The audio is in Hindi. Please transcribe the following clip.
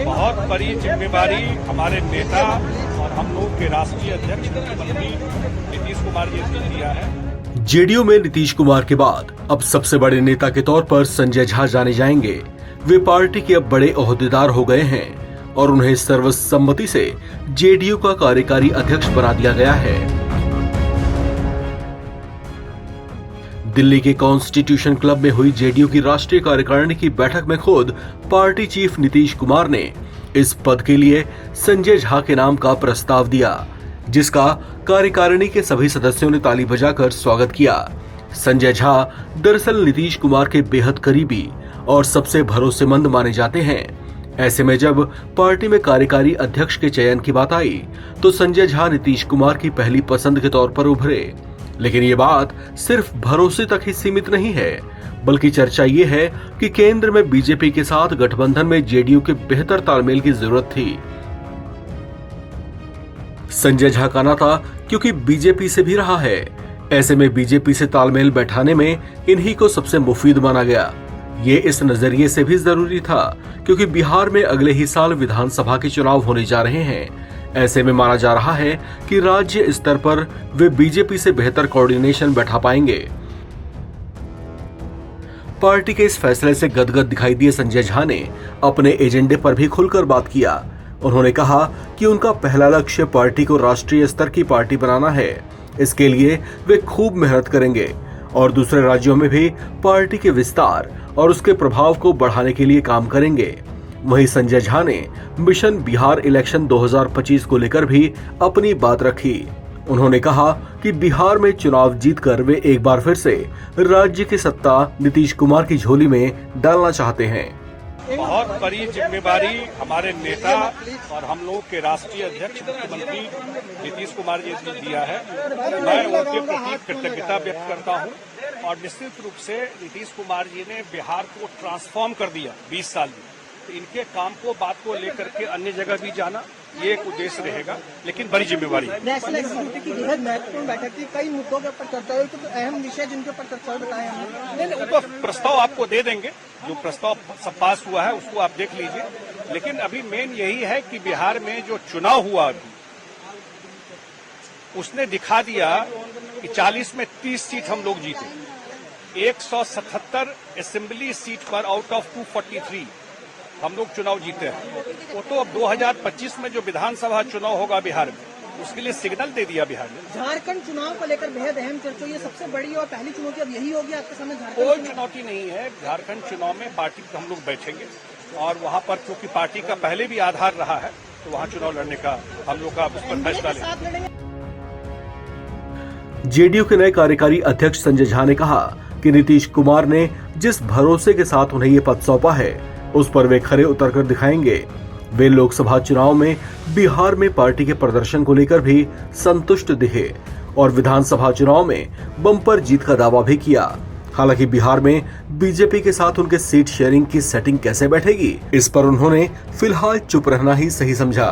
बहुत बड़ी जिम्मेदारी हमारे नेता और हम लोग के राष्ट्रीय अध्यक्ष मुख्यमंत्री नीतीश कुमार जी ने दिया है। जेडीयू में नीतीश कुमार के बाद अब सबसे बड़े नेता के तौर पर संजय झा जाने जाएंगे। वे पार्टी के अब बड़े ओहदेदार हो गए हैं और उन्हें सर्वसम्मति से जेडीयू का कार्यकारी अध्यक्ष बना दिया गया है। दिल्ली के कॉन्स्टिट्यूशन क्लब में हुई जेडीयू की राष्ट्रीय कार्यकारिणी की बैठक में खुद पार्टी चीफ नीतीश कुमार ने इस पद के लिए संजय झा के नाम का प्रस्ताव दिया, जिसका कार्यकारिणी के सभी सदस्यों ने ताली बजाकर स्वागत किया। संजय झा दरअसल नीतीश कुमार के बेहद करीबी और सबसे भरोसेमंद माने जाते हैं। ऐसे में जब पार्टी में कार्यकारी अध्यक्ष के चयन की बात आई तो संजय झा नीतीश कुमार की पहली पसंद के तौर पर उभरे। लेकिन ये बात सिर्फ भरोसे तक ही सीमित नहीं है, बल्कि चर्चा ये है कि केंद्र में बीजेपी के साथ गठबंधन में जेडीयू के बेहतर तालमेल की जरूरत थी। संजय झा का नाता क्योंकि बीजेपी से भी रहा है, ऐसे में बीजेपी से तालमेल बैठाने में इन्हीं को सबसे मुफीद माना गया। ये इस नजरिए से भी जरूरी था क्योंकि बिहार में अगले ही साल विधानसभा के चुनाव होने जा रहे हैं। ऐसे में माना जा रहा है कि राज्य स्तर पर वे बीजेपी से बेहतर कोऑर्डिनेशन बैठा पाएंगे। पार्टी के इस फैसले से गदगद दिखाई दिए संजय झा ने अपने एजेंडे पर भी खुलकर बात किया। उन्होंने कहा कि उनका पहला लक्ष्य पार्टी को राष्ट्रीय स्तर की पार्टी बनाना है। इसके लिए वे खूब मेहनत करेंगे और दूसरे राज्यों में भी पार्टी के विस्तार और उसके प्रभाव को बढ़ाने के लिए काम करेंगे। वहीं संजय झा ने मिशन बिहार इलेक्शन 2025 को लेकर भी अपनी बात रखी। उन्होंने कहा कि बिहार में चुनाव जीतकर वे एक बार फिर से राज्य की सत्ता नीतीश कुमार की झोली में डालना चाहते हैं। बहुत बड़ी जिम्मेदारी हमारे नेता और हम लोग के राष्ट्रीय अध्यक्ष मुख्यमंत्री नीतीश कुमार जी ने दिया है। मैं उनके प्रति कृतज्ञता व्यक्त करता हूं और निश्चित रूप से नीतीश कुमार जी ने बिहार को ट्रांसफॉर्म कर दिया 20 साल में। तो इनके काम को बात को लेकर के अन्य जगह भी जाना ये एक उद्देश्य रहेगा, लेकिन बड़ी जिम्मेवारी है। नेशनल एग्जीक्यूटिव की बेहद महत्वपूर्ण बैठक थी, कई मुद्दों के ऊपर चर्चा हुई, तो अहम विषय जिनके ऊपर चर्चा हुई बताए हमने। नहीं, वो तो प्रस्ताव आपको दे देंगे, जो प्रस्ताव सब पास हुआ है उसको आप देख लीजिए। लेकिन अभी मेन यही है कि बिहार में जो चुनाव हुआ अभी उसने दिखा दिया कि 40 में 30 सीट हम लोग जीते। 177 असेंबली सीट पर आउट ऑफ 243 हम लोग चुनाव जीते हैं। वो तो अब 2025 में जो विधानसभा चुनाव होगा बिहार में, उसके लिए सिग्नल दे दिया बिहार ने। झारखंड चुनाव को लेकर बेहद अहम चर्चा, ये सबसे बड़ी और पहली चुनौती अब यही होगी आपके सामने। कोई चुनौती नहीं है। झारखंड चुनाव में पार्टी हम लोग बैठेंगे और वहां पर क्योंकि पार्टी का पहले भी आधार रहा है, तो वहां चुनाव लड़ने का हम लोग का उस पर फैसला लेंगे। जेडीयू के नए कार्यकारी अध्यक्ष संजय झा ने कहा कि नीतीश कुमार ने जिस भरोसे के साथ उन्हें ये पद सौंपा है उस पर वे खरे उतरकर दिखाएंगे। वे लोकसभा चुनाव में बिहार में पार्टी के प्रदर्शन को लेकर भी संतुष्ट दिखे और विधानसभा चुनाव में बम्पर जीत का दावा भी किया। हालांकि बिहार में बीजेपी के साथ उनके सीट शेयरिंग की सेटिंग कैसे बैठेगी, इस पर उन्होंने फिलहाल चुप रहना ही सही समझा।